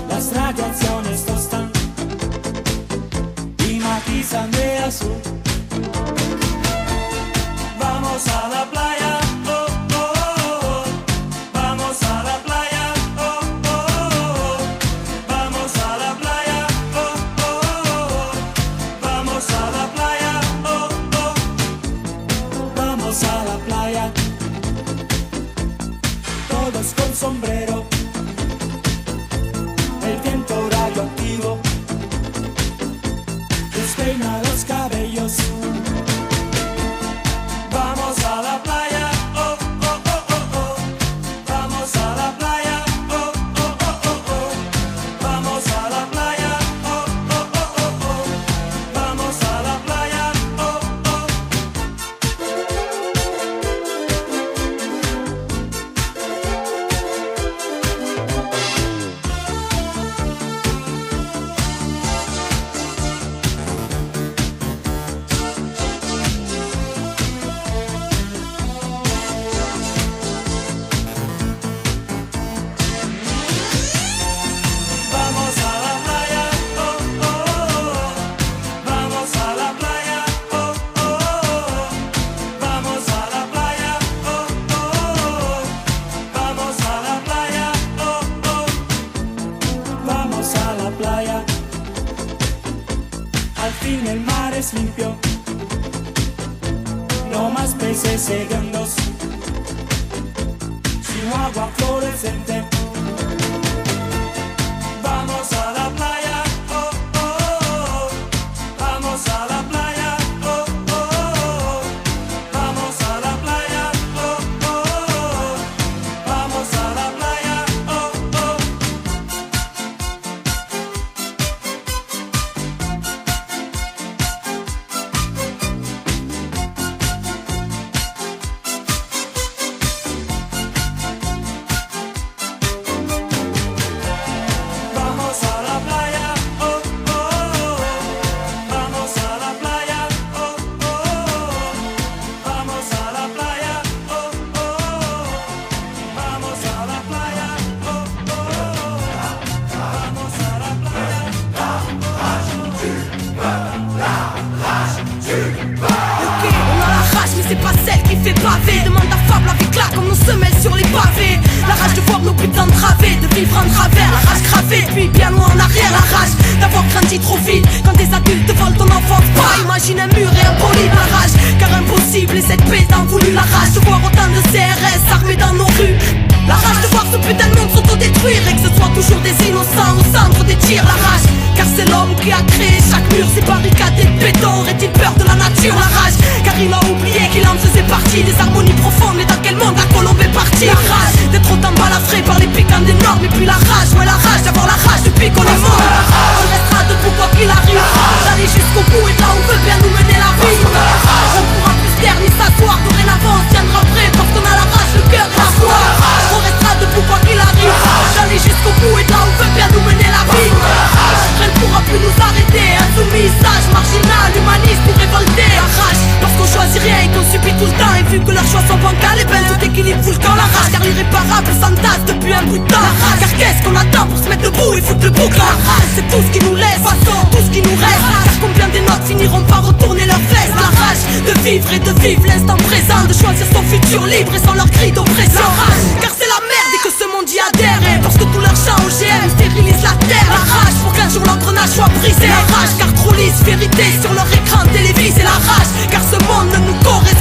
Las radiaciones tostan y matizan de azul. Vamos a la playa, oh, oh, oh. Vamos a la playa, oh, oh, oh. Vamos a la playa, oh, oh, oh. Vamos a la playa, oh, oh. Vamos a la playa, todos con sombrero. El viento radioactivo despeina los cabellos. Vamos a la playa, oh, oh, oh, oh, oh. Vamos a la playa, oh, oh, oh, oh, oh. Vamos a la playa, oh, oh, oh, oh, oh. Vamos a la playa, oh, oh. Vamos a la playa, oh, oh, oh. Vamos a la playa, oh, oh, oh. Vamos a la playa, oh, oh, oh. Vamos a la playa, oh, oh. Vamos a la playa. Al fin el mar es limpio, no más peces hediondos, sino agua fluorescente. Vamos a la playa, oh, oh, oh. Vamos a la playa, oh, oh, oh. Vamos a la playa, oh, oh, oh. Vamos a la playa, oh, oh. Vamos a la playa, oh, oh, oh. Vamos a la playa, oh, oh, oh. Vamos a la playa, oh, oh, oh. Vamos a la playa, oh, oh, oh. Vamos a la playa, Ok, on a la rage mais c'est pas celle qui fait baver. Demande à Fable avec là comme nos semelles sur les pavés. La rage de voir nos putains través, de vivre en travers. La rage gravée, puis bien loin en arrière. La rage d'avoir grandi trop vite. Quand des adultes volent ton enfance, pas imagine un mur et un bolide. La rage, car impossible et cette paix t'en voulu. La rage de voir autant de CRS armés dans nos rues. La rage de voir ce putain de monde s'autodétruire et que ce soit toujours des innocents au centre des tirs. La rage, car c'est l'homme qui a créé chaque mur. Ces barricades et de béton, aurait-il peur de la nature? La rage, car il a oublié qu'il en faisait partie. Des harmonies profondes, mais dans quel monde la colombe est partie? La rage d'être autant balafré par les piquants des normes. Et puis la rage, ouais la rage d'avoir la rage depuis qu'on est mort. On restera debout quoi qu'il arrive, d'aller jusqu'au bout et de là on veut bien nous mener la vie. On pourra plus se taire ni s'asseoir, dorénavant on se tiendra prêt parce qu'on a la rage, le cœur et la foi. On restera debout quoi qu'il arrive, d'aller jusqu'au bout et de là on veut bien nous mener la vie. Rien ne pourra plus nous arrêter, insoumis, sage, marginal, humaniste pour révolter. La rage, parce qu'on choisit rien et qu'on subit tout le temps. Et vu que leurs choix sont bancals, et ben tout équilibre fout le camp. La rage, car l'irréparable s'entasse depuis un bout de temps. La rage, car qu'est-ce qu'on attend pour se mettre debout et foutre le bouc? La rage, c'est tout ce qui nous laisse, façon, tout ce qui nous reste. Car combien des notes finiront par retourner leurs vestes? La rage de vivre et de vivre l'instant présent, de choisir son futur libre et sans leur cri d'oppression. La rage, car c'est la merde et que ce monde y adhère. Et parce que tout leur chant OGM stérilise la terre. La rage, pour qu'un jour l'engrenage soit brisé. La rage, car trop lisse, vérité sur leur écran télévisé. La rage, car ce monde ne nous correspond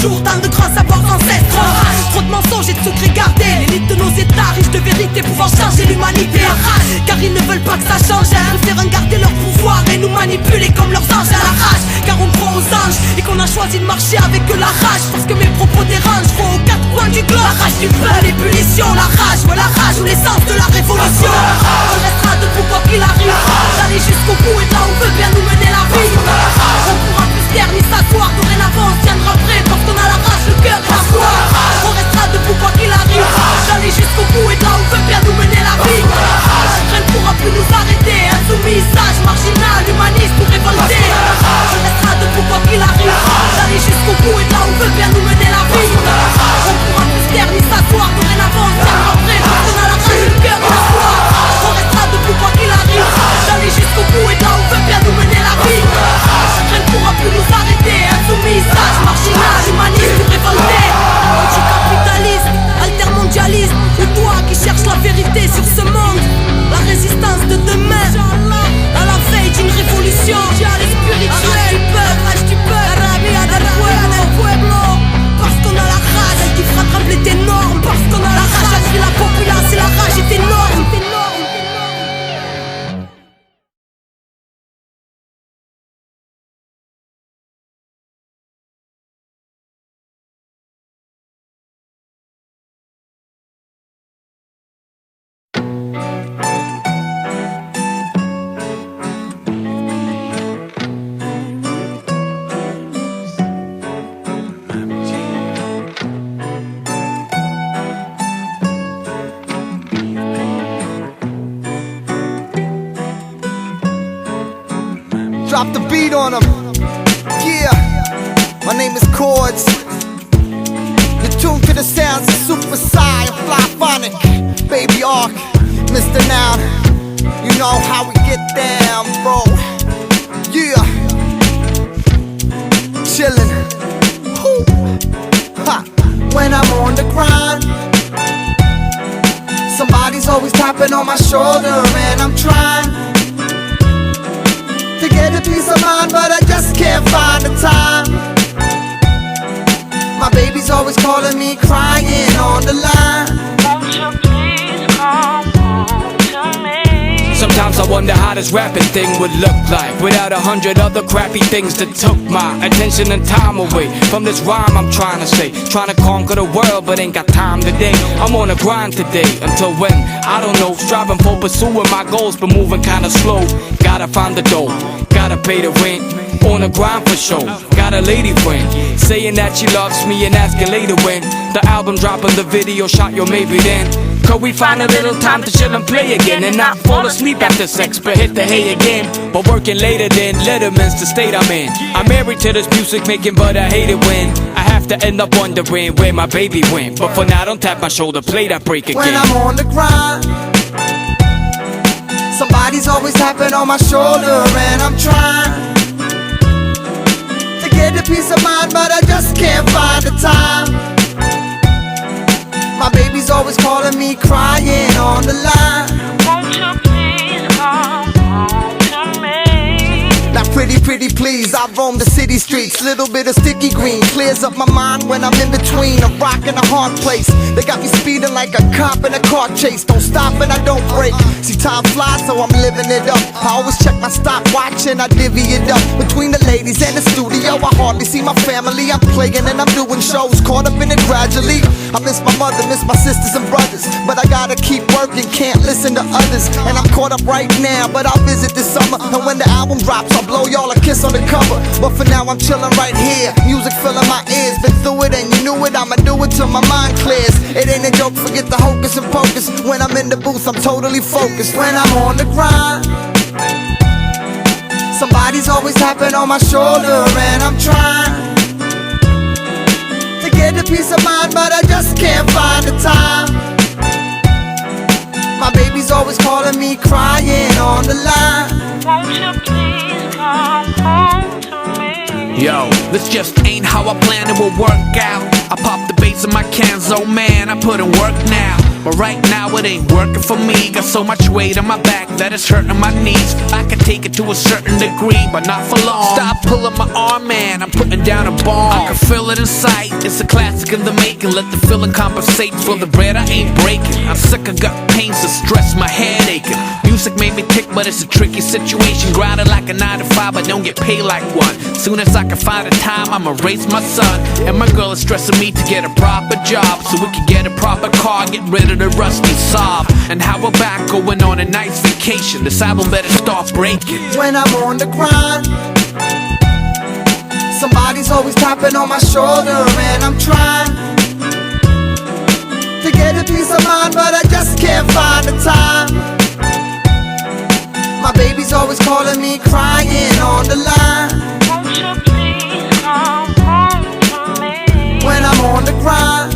jour dans de grands savoirs ancestraux. Trop de mensonges et de secrets gardés, l'élite de nos états riches de vérité pouvant changer l'humanité. Car ils ne veulent pas que ça change, ils préfèrent garder leur pouvoir et nous manipuler comme leurs anges à la rage. Car on croit aux anges et qu'on a choisi de marcher avec la rage. Parce que mes propos dérangent, faut aux quatre coins du globe. La rage du peuple, l'ébullition, la rage, ouais la rage ou l'essence de la révolution. On restera debout quoi qu'il arrive, d'aller jusqu'au bout et de là où veut bien nous mener la vie. On pourra plus se taire ni s'asseoir, dorénavant on se tiendra prêt parce qu'on a la rage, le cœur, la foi. On restera debout quoi qu'il arrive, d'aller jusqu'au bout et de là où veut bien nous mener la vie. Rien ne pourra plus nous arrêter, insoumis, sage, marginal, humaniste ou révolté. On restera debout quoi qu'il arrive, d'aller jusqu'au bout et de là où veut bien nous mener la vie. On pourra plus se taire ni s'asseoir, dorénavant on se tiendra prêt parce qu'on a la rage, le cœur, la foi. On restera debout quoi qu'il arrive, d'aller jusqu'au bout et de là où veut bien nous mener la vie. Rien ne pourra plus nous arrêter, insoumis, sage, marginal, humaniste ou révolté. Anticapitaliste, altermondialiste, ou toi qui cherches la vérité sur ce monde. La résistance de demain, à la veille d'une révolution spirituelle. Rage du peuple, rabia del pueblo. Parce qu'on a la rage, elle qui fera trembler tes normes. Parce qu'on a la rage, elle crie la populace et la rage est énorme. Drop the beat on them. Yeah, my name is Chords. You're tuned to the sounds of Super Psy and Flyphonic. Baby Ark, Mr. Now. You know how we get down, bro. Yeah, chillin'. Woo. Ha. When I'm on the grind, somebody's always tapping on my shoulder, and I'm trying to get a peace of mind, but I just can't find the time. My baby's always calling me, crying on the line. Won't you please come home to me? Sometimes I wonder how this rapping thing would look like without 100 other crappy things that took my attention and time away from this rhyme I'm trying to say. Trying to conquer the world, but ain't got time today. I'm on a grind today, until when? I don't know. Striving for pursuing my goals, but moving kinda slow. Gotta find the dough, gotta pay the rent. On a grind for show. Got a lady friend saying that she loves me and asking later when the album dropping, the video shot, yo maybe then. Could we find a little time to chill and play again and not fall asleep after sex but hit the hay again? But working later than Letterman's the state I'm in. I'm married to this music making, but I hate it when I have to end up wondering where my baby went. But for now, don't tap my shoulder, play that break again. When I'm on the grind, somebody's always tapping on my shoulder, and I'm trying to get a peace of mind, but I just can't find the time. My baby's always calling me, crying on the line. Won't you please come home to me? Now pretty please, I roam the city streets. Little bit of sticky green clears up my mind when I'm in between a rock and a hard place. They got me speeding like a cop in a car chase. Don't stop and I don't break. See time flies, so I'm living it up. I always check my stopwatch and I divvy it up between the ladies and the studio. I hardly see my family. I'm playing and I'm doing shows, caught up in it gradually. I miss my mother, miss my sisters and brothers, but I gotta keep working, can't listen to others. And I'm caught up right now, but I'll visit this summer. And when the album drops, I'll blow y'all a kiss on the cover. But for now I'm chilling right here, music filling my ears. Been through it and you knew it, I'ma do it till my mind clears. It ain't a joke, forget the hocus and pocus. When I'm in the booth, I'm totally focused. When I'm on the grind, somebody's always tapping on my shoulder, and I'm trying to get a peace of mind, but I just can't find the time. My baby's always calling me, crying on the line. Won't you please come home to me? Yo, this just ain't how I planned it will work out. I pop the bass in my cans, oh man, I put in work now. But right now it ain't working for me. Got so much weight on my back that it's hurting my knees. I can take it to a certain degree, but not for long. Stop pulling my arm, man, I'm putting down a bomb. I can feel it in sight, it's a classic in the making. Let the feeling compensate for the bread I ain't breaking. I'm sick of gut pains and stress, my head aching. Music made me tick, but it's a tricky situation. Grinding like a 9 to 5, but don't get paid like one. Soon as I can find a time, I'ma raise my son. And my girl is stressing me to get a proper job, so we can get a proper car, get rid of the rusty Saab. And how about going on a nice vacation? This album better start breaking. When I'm on the grind, somebody's always tapping on my shoulder, and I'm trying to get a peace of mind, but I just can't find the time. My baby's always calling me, crying on the line. Won't you please come home to me? When I'm on the grind,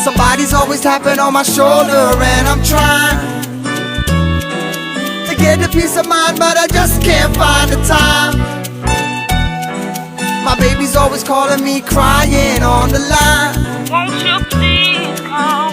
somebody's always tapping on my shoulder, and I'm trying to get a peace of mind, but I just can't find the time. My baby's always calling me, crying on the line. Won't you please come